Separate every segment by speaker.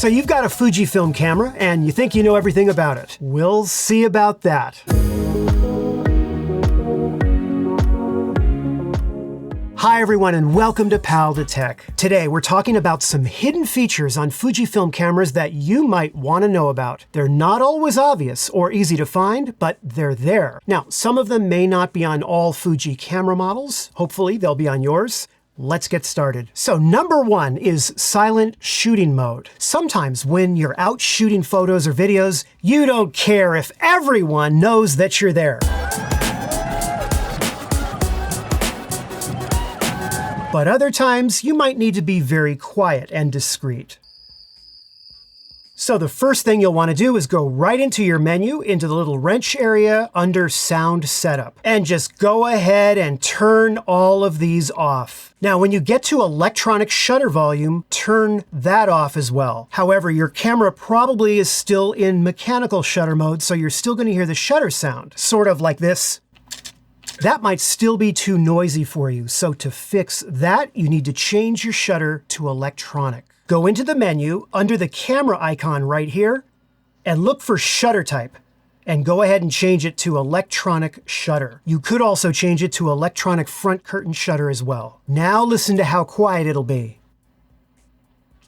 Speaker 1: So you've got a Fujifilm camera and you think you know everything about it. We'll see about that. Hi everyone and welcome to Pal to Tech. Today we're talking about some hidden features on Fujifilm cameras that you might want to know about. They're not always obvious or easy to find, but they're there. Now, some of them may not be on all Fuji camera models. Hopefully they'll be on yours. Let's get started. So number one is silent shooting mode. Sometimes when you're out shooting photos or videos, you don't care if everyone knows that you're there. But other times, you might need to be very quiet and discreet. So the first thing you'll want to do is go right into your menu, into the little wrench area under Sound Setup, and just go ahead and turn all of these off. Now, when you get to electronic shutter volume, turn that off as well. However, your camera probably is still in mechanical shutter mode, so you're still going to hear the shutter sound, sort of like this. That might still be too noisy for you, so to fix that, you need to change your shutter to electronic. Go into the menu under the camera icon right here and look for shutter type and go ahead and change it to electronic shutter. You could also change it to electronic front curtain shutter as well. Now listen to how quiet it'll be.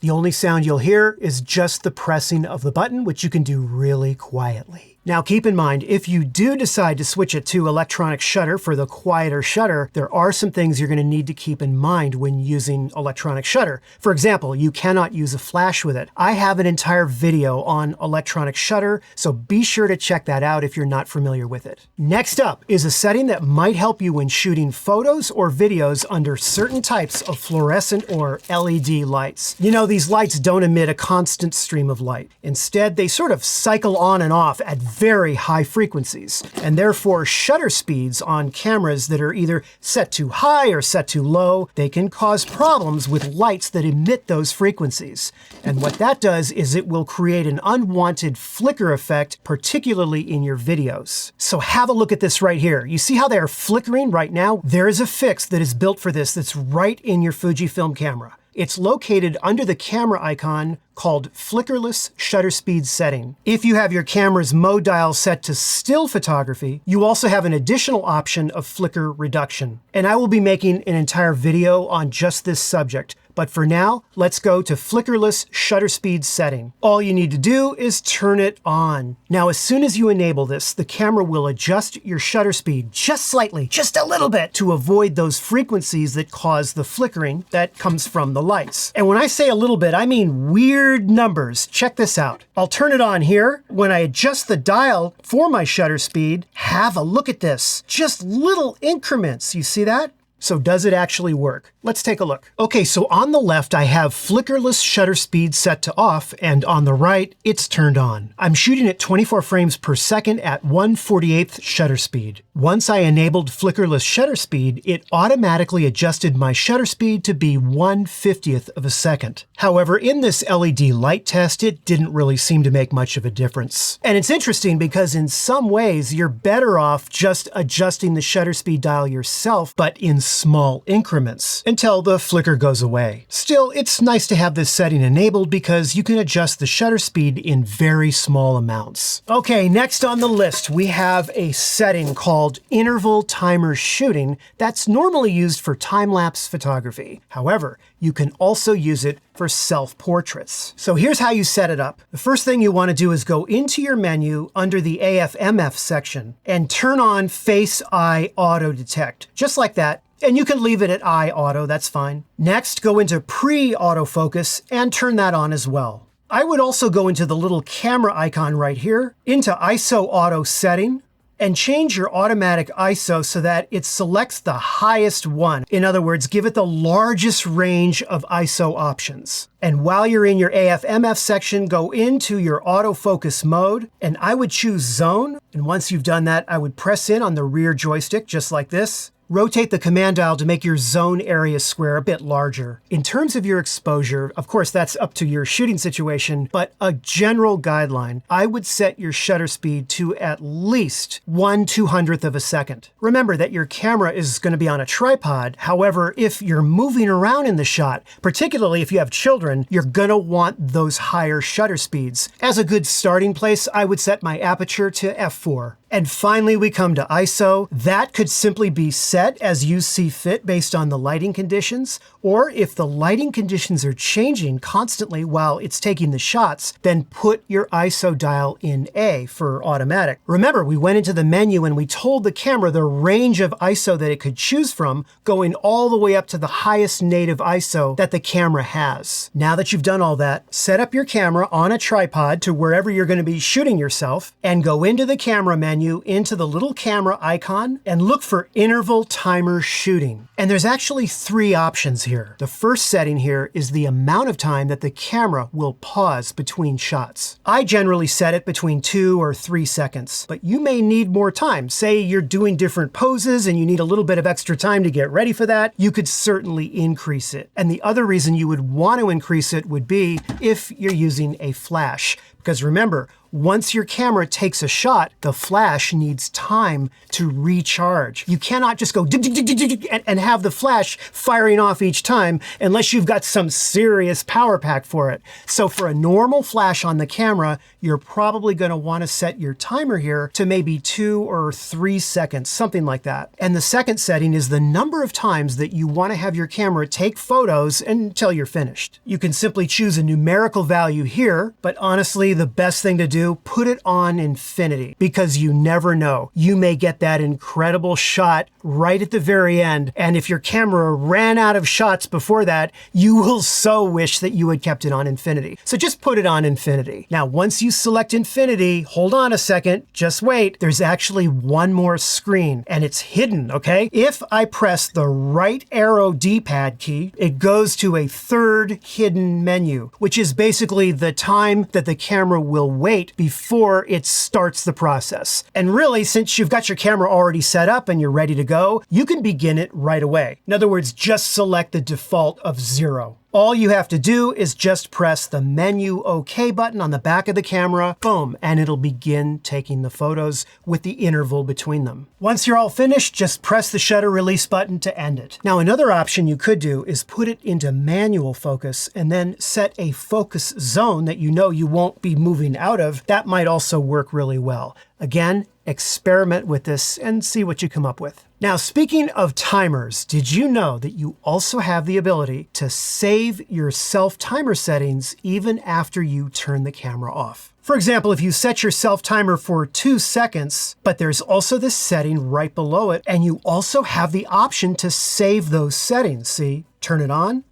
Speaker 1: The only sound you'll hear is just the pressing of the button, which you can do really quietly. Now keep in mind, if you do decide to switch it to electronic shutter for the quieter shutter, there are some things you're going to need to keep in mind when using electronic shutter. For example, you cannot use a flash with it. I have an entire video on electronic shutter, so be sure to check that out if you're not familiar with it. Next up is a setting that might help you when shooting photos or videos under certain types of fluorescent or LED lights. You know, these lights don't emit a constant stream of light. Instead, they sort of cycle on and off at very high frequencies, and therefore shutter speeds on cameras that are either set too high or set too low, they can cause problems with lights that emit those frequencies. And what that does is it will create an unwanted flicker effect, particularly in your videos. So have a look at this right here. You see how they are flickering right now? There is a fix that is built for this that's right in your Fujifilm camera. It's located under the camera icon called Flickerless Shutter Speed Setting. If you have your camera's mode dial set to still photography, you also have an additional option of flicker reduction. And I will be making an entire video on just this subject. But for now, let's go to Flickerless Shutter Speed Setting. All you need to do is turn it on. Now, as soon as you enable this, the camera will adjust your shutter speed just slightly, just a little bit, to avoid those frequencies that cause the flickering that comes from the lights. And when I say a little bit, I mean weird numbers. Check this out. I'll turn it on here. When I adjust the dial for my shutter speed, have a look at this. Just little increments. You see that? So does it actually work? Let's take a look. Okay, so on the left, I have flickerless shutter speed set to off, and on the right, it's turned on. I'm shooting at 24 frames per second at 1/48th shutter speed. Once I enabled flickerless shutter speed, it automatically adjusted my shutter speed to be 1/50th of a second. However, in this LED light test, it didn't really seem to make much of a difference. And it's interesting because in some ways, you're better off just adjusting the shutter speed dial yourself, but in small increments until the flicker goes away. Still, it's nice to have this setting enabled because you can adjust the shutter speed in very small amounts. Okay, next on the list, we have a setting called interval timer shooting that's normally used for time-lapse photography. However, you can also use it for self-portraits. So here's how you set it up. The first thing you want to do is go into your menu under the AFMF section and turn on Face Eye Auto Detect, just like that. And you can leave it at Eye Auto, that's fine. Next, go into Pre-Autofocus and turn that on as well. I would also go into the little camera icon right here, into ISO Auto Setting, and change your automatic ISO so that it selects the highest one. In other words, give it the largest range of ISO options. And while you're in your AFMF section, go into your autofocus mode, and I would choose zone. And once you've done that, I would press in on the rear joystick, just like this. Rotate the command dial to make your zone area square a bit larger. In terms of your exposure, of course, that's up to your shooting situation, but a general guideline, I would set your shutter speed to at least 1/200th of a second. Remember that your camera is going to be on a tripod. However, if you're moving around in the shot, particularly if you have children, foreign, you're gonna want those higher shutter speeds. As a good starting place, I would set my aperture to f4. And finally, we come to ISO. That could simply be set as you see fit based on the lighting conditions, or if the lighting conditions are changing constantly while it's taking the shots, then put your ISO dial in A for automatic. Remember, we went into the menu and we told the camera the range of ISO that it could choose from, going all the way up to the highest native ISO that the camera has. Now that you've done all that, set up your camera on a tripod to wherever you're going to be shooting yourself, and go into the camera menu, into the little camera icon, and look for interval timer shooting. And there's actually 3 options here. The first setting here is the amount of time that the camera will pause between shots. I generally set it between 2 or 3 seconds, but you may need more time. Say you're doing different poses and you need a little bit of extra time to get ready for that, you could certainly increase it. And the other reason you would want to increase it would be if you're using a flash. Because remember, once your camera takes a shot, the flash needs time to recharge. You cannot just go and have the flash firing off each time unless you've got some serious power pack for it. So for a normal flash on the camera, you're probably going to want to set your timer here to maybe 2 or 3 seconds, something like that. And the second setting is the number of times that you want to have your camera take photos until you're finished. You can simply choose a numerical value here, but honestly, the best thing to do, put it on infinity, because you never know. You may get that incredible shot right at the very end, and if your camera ran out of shots before that, you will so wish that you had kept it on infinity. So just put it on infinity. Now, once you select infinity, hold on a second, just wait. There's actually one more screen, and it's hidden, okay? If I press the right arrow D-pad key, it goes to a third hidden menu, which is basically the time that the camera will wait before it starts the process. And really, since you've got your camera already set up and you're ready to go, you can begin it right away. In other words, just select the default of 0. All you have to do is just press the menu OK button on the back of the camera, boom, and it'll begin taking the photos with the interval between them. Once you're all finished, just press the shutter release button to end it. Now, another option you could do is put it into manual focus and then set a focus zone that you know you won't be moving out of. That might also work really well. Again, experiment with this and see what you come up with. Now, speaking of timers, did you know that you also have the ability to save your self-timer settings even after you turn the camera off? For example, if you set your self-timer for 2 seconds, but there's also this setting right below it, and you also have the option to save those settings. See, turn it on.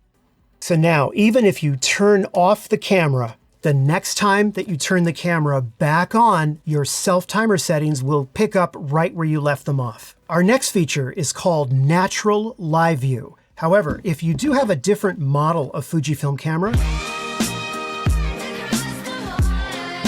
Speaker 1: So now, even if you turn off the camera, the next time that you turn the camera back on, your self-timer settings will pick up right where you left them off. Our next feature is called Natural Live View. However, if you do have a different model of Fujifilm camera,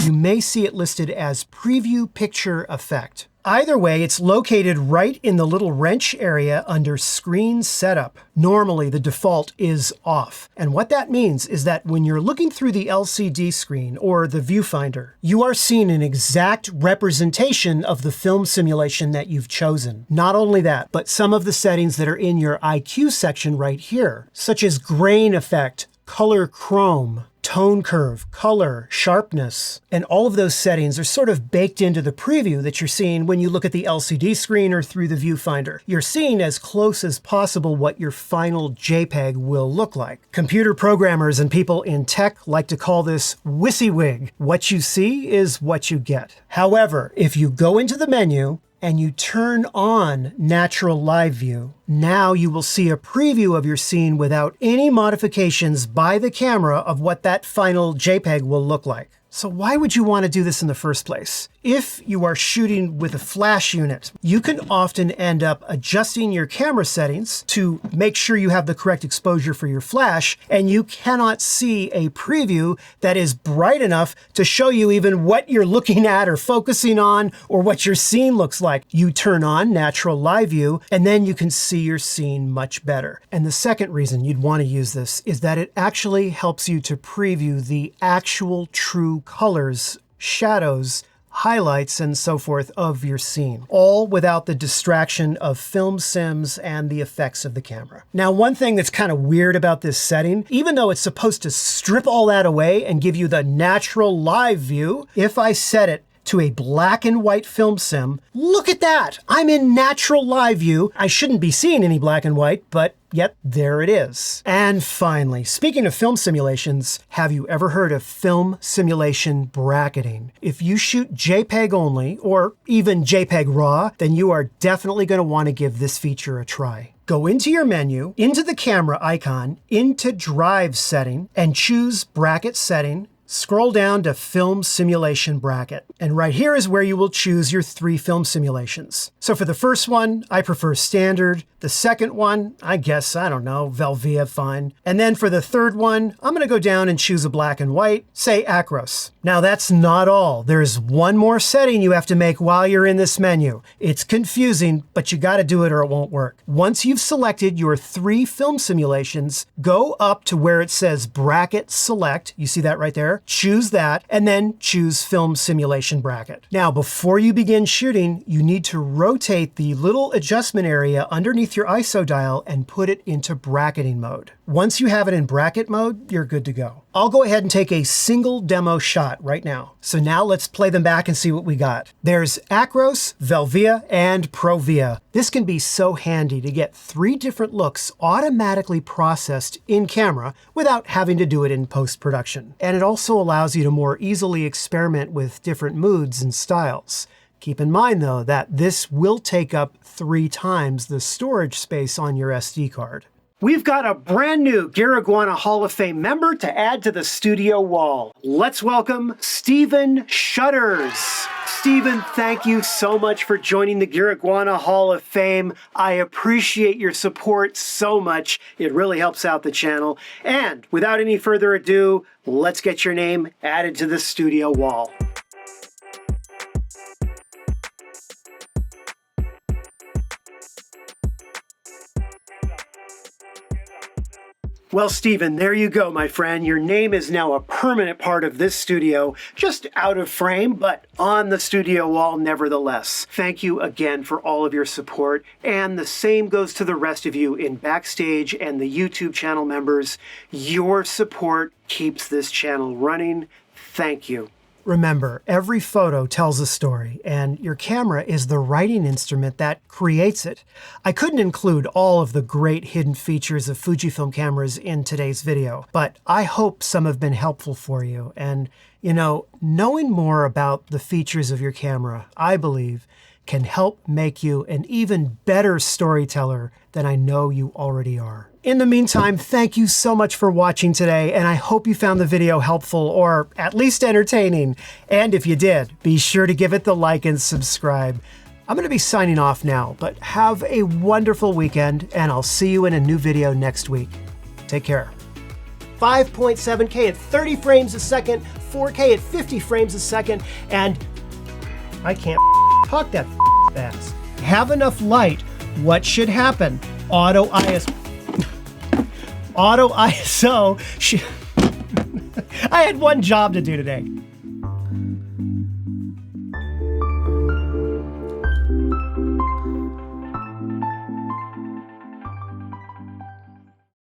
Speaker 1: you may see it listed as Preview Picture Effect. Either way, it's located right in the little wrench area under Screen Setup. Normally, the default is off. And what that means is that when you're looking through the LCD screen or the viewfinder, you are seeing an exact representation of the film simulation that you've chosen. Not only that, but some of the settings that are in your IQ section right here, such as grain effect, color chrome, tone curve, color, sharpness, and all of those settings are sort of baked into the preview that you're seeing when you look at the LCD screen or through the viewfinder. You're seeing as close as possible what your final JPEG will look like. Computer programmers and people in tech like to call this WYSIWYG. What you see is what you get. However, if you go into the menu and you turn on Natural Live View, now you will see a preview of your scene without any modifications by the camera of what that final JPEG will look like. So why would you want to do this in the first place? If you are shooting with a flash unit, you can often end up adjusting your camera settings to make sure you have the correct exposure for your flash, and you cannot see a preview that is bright enough to show you even what you're looking at or focusing on or what your scene looks like. You turn on Natural Live View, and then you can see your scene much better. And the second reason you'd want to use this is that it actually helps you to preview the actual true colors, shadows, highlights and so forth of your scene, all without the distraction of film sims and the effects of the camera. Now, one thing that's kind of weird about this setting, even though it's supposed to strip all that away and give you the natural live view, if I set it to a black and white film sim, look at that! I'm in natural live view. I shouldn't be seeing any black and white, but yet there it is. And finally, speaking of film simulations, have you ever heard of film simulation bracketing? If you shoot JPEG only, or even JPEG RAW, then you are definitely going to want to give this feature a try. Go into your menu, into the camera icon, into Drive Setting, and choose Bracket Setting. Scroll down to Film Simulation Bracket. And right here is where you will choose your 3 film simulations. So for the first one, I prefer Standard. The second one, I guess, I don't know, Velvia, fine. And then for the third one, I'm gonna go down and choose a black and white, say Acros. Now that's not all. There's one more setting you have to make while you're in this menu. It's confusing, but you gotta do it or it won't work. Once you've selected your 3 film simulations, go up to where it says Bracket Select. You see that right there? Choose that, and then choose Film Simulation Bracket. Now, before you begin shooting, you need to rotate the little adjustment area underneath your ISO dial and put it into bracketing mode. Once you have it in bracket mode, you're good to go. I'll go ahead and take a single demo shot right now. So now let's play them back and see what we got. There's Acros, Velvia, and Provia. This can be so handy to get 3 different looks automatically processed in camera without having to do it in post-production. And it also allows you to more easily experiment with different moods and styles. Keep in mind though that this will take up 3 times the storage space on your SD card. We've got a brand new Geariguana Hall of Fame member to add to the studio wall. Let's welcome Stephen Shutters. Stephen, thank you so much for joining the Geariguana Hall of Fame. I appreciate your support so much. It really helps out the channel. And without any further ado, let's get your name added to the studio wall. Well, Stephen, there you go, my friend. Your name is now a permanent part of this studio, just out of frame, but on the studio wall nevertheless. Thank you again for all of your support, and the same goes to the rest of you in Backstage and the YouTube channel members. Your support keeps this channel running. Thank you. Remember, every photo tells a story, and your camera is the writing instrument that creates it. I couldn't include all of the great hidden features of Fujifilm cameras in today's video, but I hope some have been helpful for you. And, you know, knowing more about the features of your camera, I believe, can help make you an even better storyteller than I know you already are. In the meantime, thank you so much for watching today, and I hope you found the video helpful or at least entertaining. And if you did, be sure to give it the like and subscribe. I'm going to be signing off now, but have a wonderful weekend, and I'll see you in a new video next week. Take care. 5.7K at 30 frames a second, 4K at 50 frames a second, and I can't talk that fast. Have enough light. What should happen? Auto ISO. I had one job to do today.